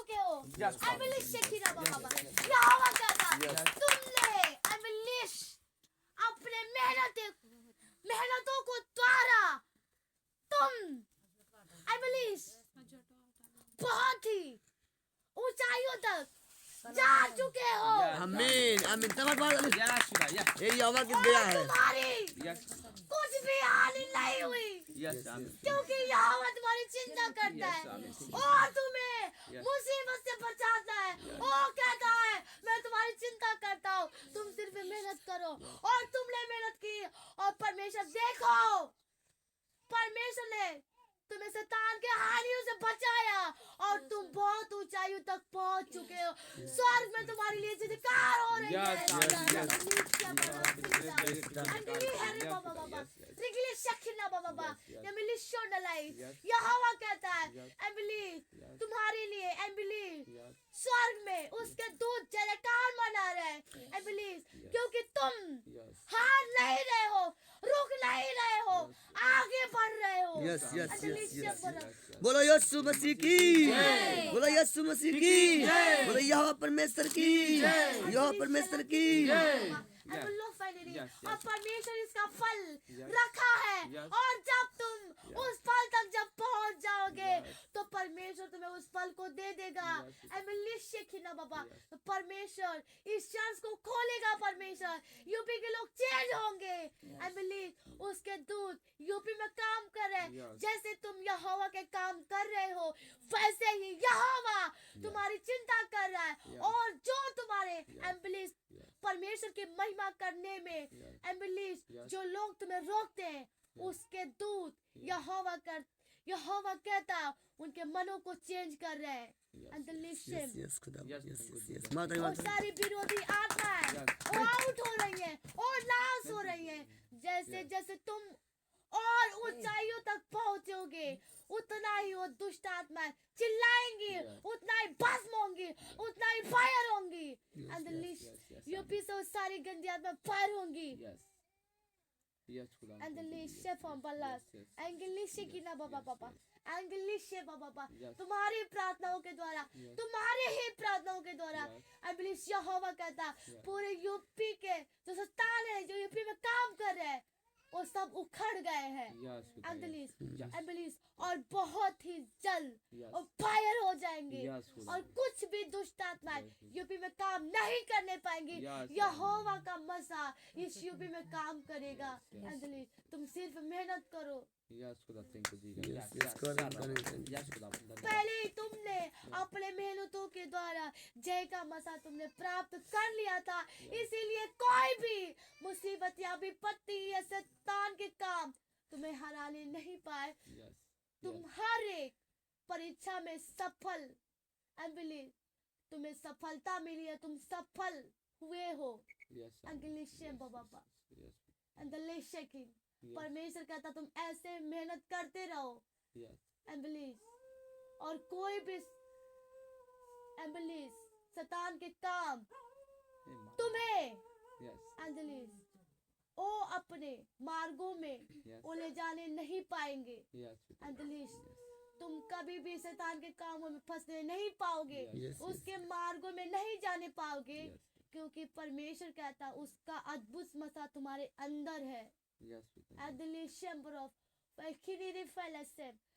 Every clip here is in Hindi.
चुके हो। एमिलिश शेखिना बाबा यहोवा कहता तुमने एमिलिश अपने मेहनतों को द्वारा तुम एमिलिश बहुत ही ऊंचाइयों तक जा चुके हो। आमीन आमीन ये यहोवा की और दया है। तुम्हारी कुछ भी हानि नहीं हुई क्योंकि यहोवा तुम्हारी चिंता करता है और तुम्हें मुसीबत से बचाता है। वो कहता है मैं तुम्हारी चिंता करता हूँ, तुम सिर्फ मेहनत करो। और तुमने मेहनत की और परमेश्वर देखो, परमेश्वर ने तुम्हें शैतान के हानियों से बचाया और तुम बहुत ऊंचाइयों तक पहुंच चुके हो। स्वर्ग में तुम्हारे लिए जयकार हो रही है। यहोवा कहता है एमिली तुम्हारे लिए, एमिली स्वर्ग में उसके दूत जयकार मना रहे हैं एमिली, क्योंकि तुम हार नहीं रहे हो, रुक नहीं रहे हो, आगे बढ़ रहे हो। यस यस यस बोलो यीशु मसीह की, बोलो यीशु मसीह की, बोलो यहोवा परमेश्वर की, यहोवा परमेश्वर की। और परमेश्वर इसका फल रखा है और जब तुम उस फल तक जब पहुंच जाओगे तो परमेश्वर तुम्हें उस फल को दे देगा। बाबा तो परमेश्वर इस चर्च को खोलेगा, परमेश्वर यूपी के लोग चेंज होंगे। उसके दूत यूपी में काम कर रहे हैं, जैसे तुम यहोवा के काम कर रहे हो वैसे ही यहोवा तुम्हारी चिंता कर रहा है। और जो तुम्हारे एम्बुलेंस परमेश्वर की महिमा करने में एम्बुलेंस जो लोग तुम्हें रोकते हैं उसके दूत यहोवा कहता उनके मनों को चेंज कर रहे हैं। और सारी विरोधी आत्माएं वो आउट हो रही है और नाश हो रही है। जैसे जैसे तुम और ऊंचाइयों तक पहुंचोगे उतना ही वो दुष्ट आत्माएं चिल्लाएंगी, उतना ही भस्म होंगी, उतना ही फायर होंगी। यूपी से सारी गंदी आत्माएं फायर होंगी। तुम्हारी प्रार्थनाओं के द्वारा, तुम्हारे ही प्रार्थनाओं के द्वारा यहोवा कहता पूरे यूपी के जो शैतान है जो यूपी में काम कर रहे हैं वो सब उखड़ गए हैं और बहुत ही जल्द और फायर हो जाएंगे और कुछ भी दुष्ट आत्माएं यूपी में काम नहीं करने पाएंगी। यहोवा का मसा इस यूपी में काम करेगा। तुम सिर्फ मेहनत करो। पहले ही तुमने अपने मेहनतों के द्वारा जय का मसा तुमने प्राप्त कर लिया था, इसीलिए कोई भी मुसीबत या विपत्ति या शैतान के काम तुम्हें हराने नहीं पाए। तुम हर एक परीक्षा में सफल, तुम्हें सफलता मिली है, तुम सफल हुए हो। परमेश्वर कहता तुम ऐसे मेहनत करते रहो और कोई भी शैतान के काम तुम्हें ओ अपने मार्गों में वो ले जाने नहीं पाएंगे। तुम कभी भी शैतान के कामों में फंसने नहीं पाओगे, उसके मार्गों में नहीं जाने पाओगे, क्योंकि परमेश्वर कहता उसका अद्भुत मसा तुम्हारे अंदर है।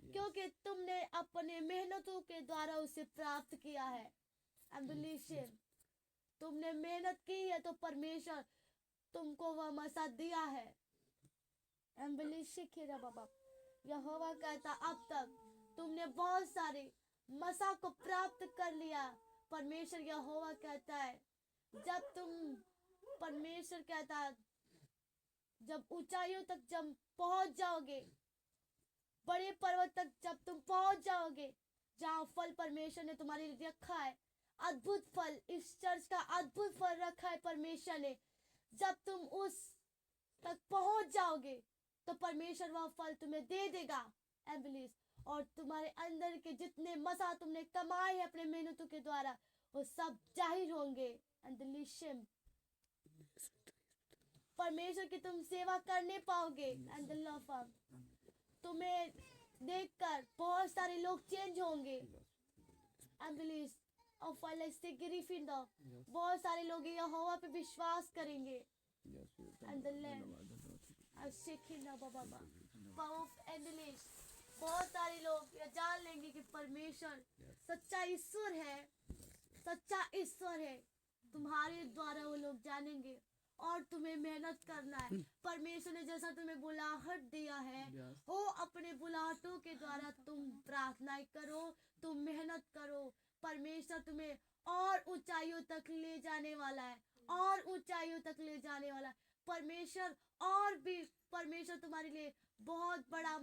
क्योंकि तुमने अपने मेहनतों के द्वारा उसे प्राप्त किया है। तुमने मेहनत की है तो परमेश्वर तुमको वह मसा दिया है। यहोवा कहता अब तक तुमने बहुत सारे मसा को प्राप्त कर लिया। परमेश्वर यहोवा कहता है जब तुम परमेश्वर कहता जब ऊंचाइयों तक जब पहुंच जाओगे, बड़े पर्वत तक जब तुम पहुंच जाओगे जहाँ फल परमेश्वर ने तुम्हारे लिए रखा है, अद्भुत फल, इस चर्च का अद्भुत फल रखा है परमेश्वर ने, जब तुम उस तक पहुंच जाओगे तो परमेश्वर वह फल तुम्हें दे देगा। और तुम्हारे अंदर के जितने मसा तुमने कमाए हैं अपने मेहनतों के द्वारा वो सब जाहिर होंगे। परमेश्वर की तुम सेवा करने पाओगे। तुम्हें देखकर बहुत सारे लोग चेंज होंगे। अनबिलीव और फलस्ती गिरिफिंडो, बहुत सारे लोग यहोवा पे विश्वास करेंगे। And the land, अशिखिना बाबा, पाउफ एंडलिश, बहुत सारे लोग ये जान लेंगे कि परमेश्वर सच्चा ईश्वर है, सच्चा ईश्वर है। तुम्हारे द्वारा वो लोग जानेंगे और तुम्हें मेहनत करना है। परमेश्वर ने जैसा तुम्हें बुलाहट दिया है, वो अपने बुलाहटों के द्वारा तुम प्रार्थना करो, तुम मेहनत करो। परमेश्वर तुम्हें और ऊंचाइयों तक ले जाने वाला है, और ऊंचाइयों तक ले जाने वाला है। परमेश्वर और भी, परमेश्वर तुम्हारे लिए बहुत बड़ा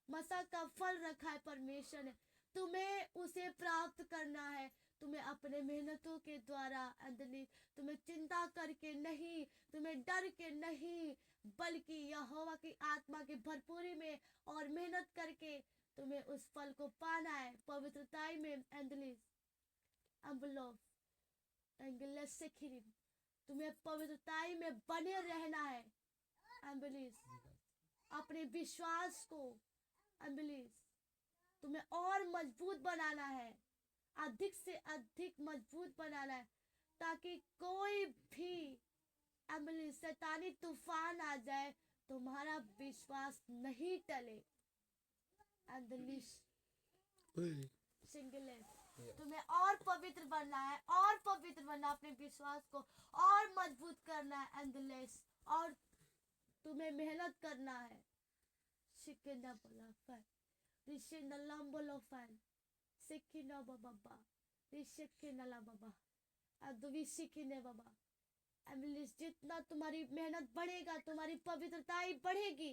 मसा का फल रखा है। परमेश्वर ने तुम्हें उसे प्राप्त करना है। तुम्हें अपने मेहनतों के द्वारा अंदर, तुम्हें चिंता करके नहीं, तुम्हें डर के नहीं, बल्कि यहोवा की आत्मा की भरपूरी में और मेहनत करके तुम्हें उस फल को पाना है। पवित्रताई में अंदर तुम्हें पवित्रताई में बने रहना है। अपने विश्वास को तुम्हें और मजबूत बनाना है, अधिक से अधिक मजबूत बनाना है, ताकि कोई भी शैतानी तूफान आ जाए, तुम्हारा विश्वास नहीं टले। तुम्हें और पवित्र बनना है, और पवित्र बनना, अपने विश्वास को और मजबूत करना है एंडलेस, और तुम्हें मेहनत करना है। शिकिना बोलाफान, रिशिना लंबोलोफान, शिकिना बाबा, रिशिकिना ला बाबा, अदुवी शिकिने बाबा। एंडलेस, जितना तुम्हारी मेहनत बढ़ेगा, तुम्हारी पवित्रताई बढ़ेगी,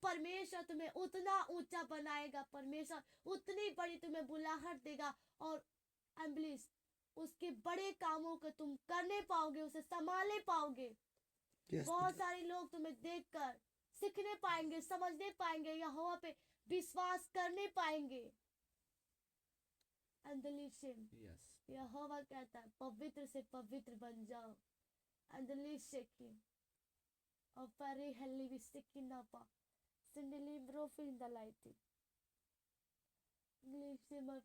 परमेश्वर तुम्हें उतना ऊंचा बनाएगा। परमेश्वर उतनी बड़ी तुम्हें बुलाहट देगा, और एम्बलिस उसके बड़े कामों को तुम करने पाओगे, उसे संभालने पाओगे। बहुत सारे लोग तुम्हें देखकर सीखने पाएंगे, समझने पाएंगे, यहोवा पे विश्वास करने पाएंगे। यहोवा कहता है पवित्र से पवित्र बन जाओ। और परे हल्ली भी सिक्किना पा सिंडली ब्रोफिन दलाइती से मत।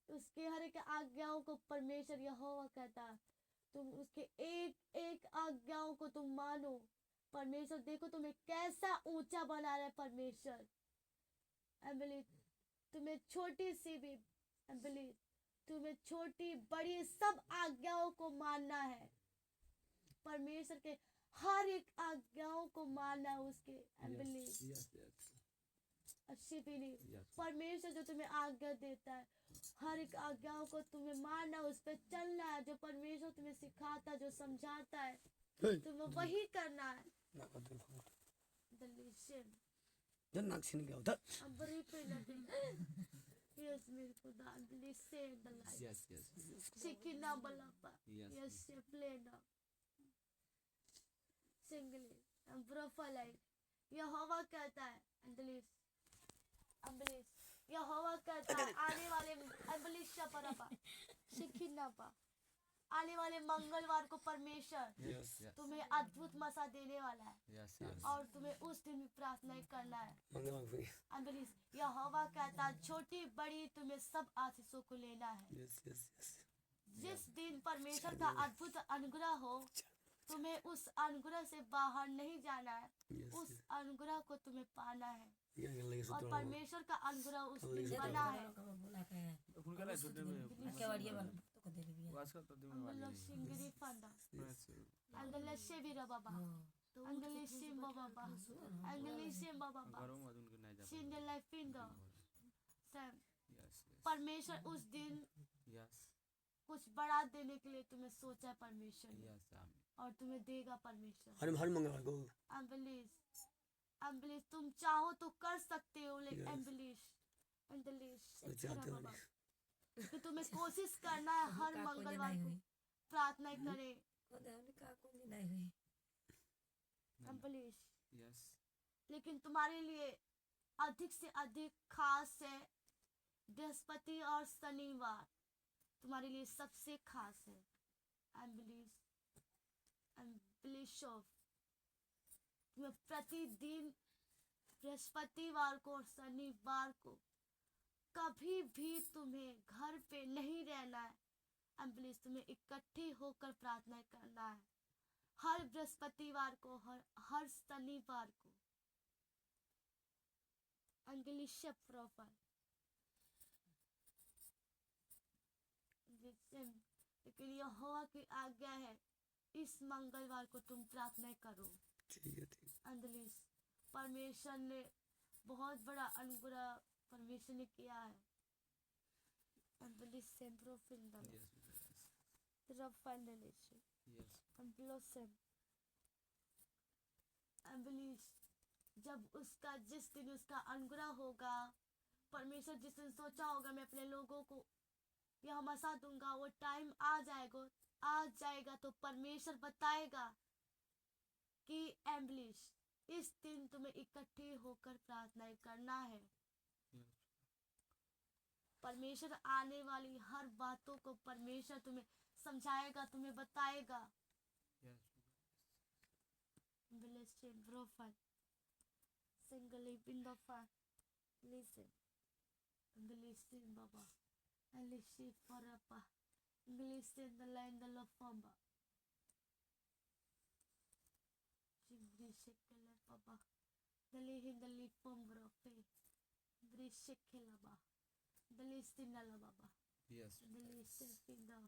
उसके हर एक आज्ञाओं को परमेश्वर यहोवा कहता है, तुम उसके एक एक आज्ञाओं को तुम मानो। परमेश्वर देखो तुम्हें कैसा ऊंचा बना रहा है। परमेश्वर तुम्हें छोटी सी भी, तुम्हें छोटी बड़ी सब आज्ञाओं को मानना है। परमेश्वर के हर एक आज्ञाओं को मानना, उसके अच्छी भी परमेश्वर जो तुम्हें आज्ञा देता है, हर एक आज्ञाओं को तुम्हें मानना, उस पर चलना है। जो परमेश्वर तुम्हें सिखाता, जो समझाता है, तुम्हें वही करना है। यहोवा कहता है यहोवा कहता है आने वाले आने वाले मंगलवार को परमेश्वर तुम्हें अद्भुत मसा देने वाला है, और तुम्हें उस दिन भी प्रार्थना करना है। यहोवा कहता है छोटी बड़ी तुम्हें सब आशीषों को लेना है। जिस दिन परमेश्वर का अद्भुत अनुग्रह हो, तुम्हें उस अनुग्रह से बाहर नहीं जाना है, उस अनुग्रह को तुम्हें पाना है। और परमेश्वर का अनुग्रह उस दिन बना है। परमेश्वर उस दिन कुछ बड़ा देने के लिए तुम्हें सोचा है परमेश्वर ने, और तुम्हें देगा परमेश्वर। हर मंगलवार को एम्बुलेंस तुम चाहो तो कर सकते हो, लेकिन कि तुम्हें कोशिश करना है हर मंगलवार को प्रार्थना करे। लेकिन तुम्हारे लिए अधिक से अधिक खास है बृहस्पति और शनिवार, तुम्हारे लिए सबसे खास है। तुम्हें प्रतिदिन बृहस्पतिवार को और शनिवार को कभी भी तुम्हें घर करना है। एंड प्लीज तुम्हें इकट्ठी होकर प्रार्थना करना है हर बृहस्पतिवार को, हर शनिवार को। अंग्लिश प्रोफाइल लेकिन यहोवा की आज्ञा है इस मंगलवार को तुम प्रार्थना करो। अंग्लिश परमेश्वर ने बहुत बड़ा अनुग्रह परमेश्वर ने किया है। अंग्लिश सेम प्रोफाइल जब उसका जिस दिन उसका अनुग्रह होगा, परमेश्वर जिस दिन सोचा होगा मैं अपने लोगों को यह मसा दूंगा, वो टाइम आ जाएगा तो परमेश्वर बताएगा कि एम्बलिश इस दिन तुम्हें इकट्ठे होकर प्रार्थना करना है। परमेश्वर आने वाली हर बातों को परमेश्वर तुम्हें समझाएगा, तुम्हें बताएगा। बाबा English Farapa English in the land of Famba Shekela Papa Dali Hindali Fombro Fe Shekela Ba Dali Stinala Baba Yes. Dali Stinda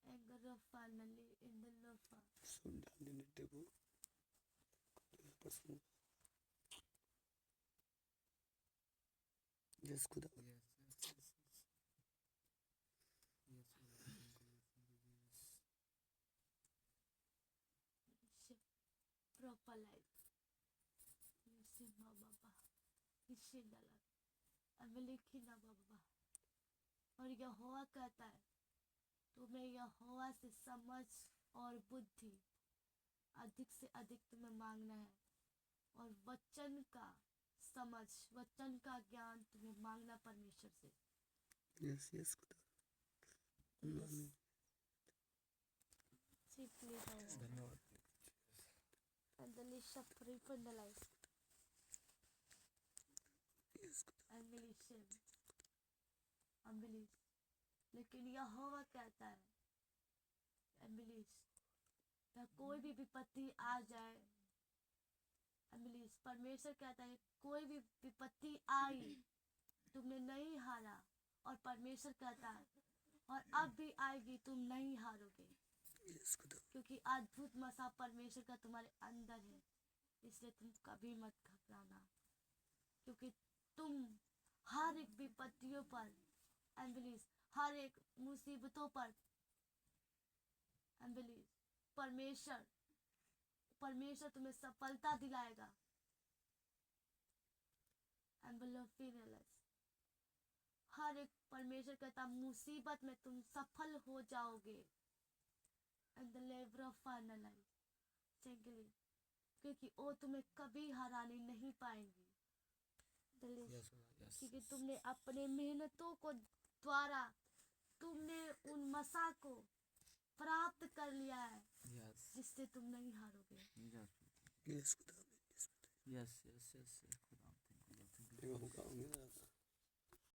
Anger of finally in the Lofa yes खुदा proper life. Listen, Baba. Listen, Dala. अमेलिखिना बाबा। और यहोवा कहता है तुम्हें यहोवा से समझ और बुद्धि अधिक से अधिक तुम्हें मांगना है, और वचन का समझ, वचन का ज्ञान तुम्हें मांगना परमेश्वर से। यस यस खुदा धन्यवाद। Andalisha free from the life. Unbelief. लेकिन यहोवा कहता है unbelief, या कोई भी विपत्ति आ जाए, unbelief, परमेश्वर कहता है कोई भी विपत्ति आई तुमने नहीं हारा, और परमेश्वर कहता है और अब भी आएगी तुम नहीं हारोगे, यस खुदा क्योंकि अद्भुत मसा परमेश्वर का तुम्हारे अंदर है। इसलिए तुम कभी मत घबराना, क्योंकि तुम हर एक विपत्तियों पर एम्बुलेंस, हर एक मुसीबतों पर एम्बुलेंस, परमेश्वर तुम्हें सफलता दिलाएगा। एम्बुलेंस हर एक परमेश्वर कहता मुसीबत में तुम सफल हो जाओगे। And the lever of finalize चंगली, क्योंकि वो तुम्हें कभी हराने नहीं पाएंगी। क्योंकि तुमने अपने मेहनतों को द्वारा तुमने उन मसा को प्राप्त कर लिया है, जिससे तुम नहीं हारोगे। यस खुदा Yes, yes, yes, yes. खुदा, thank you, Lord, thank you. ये होगा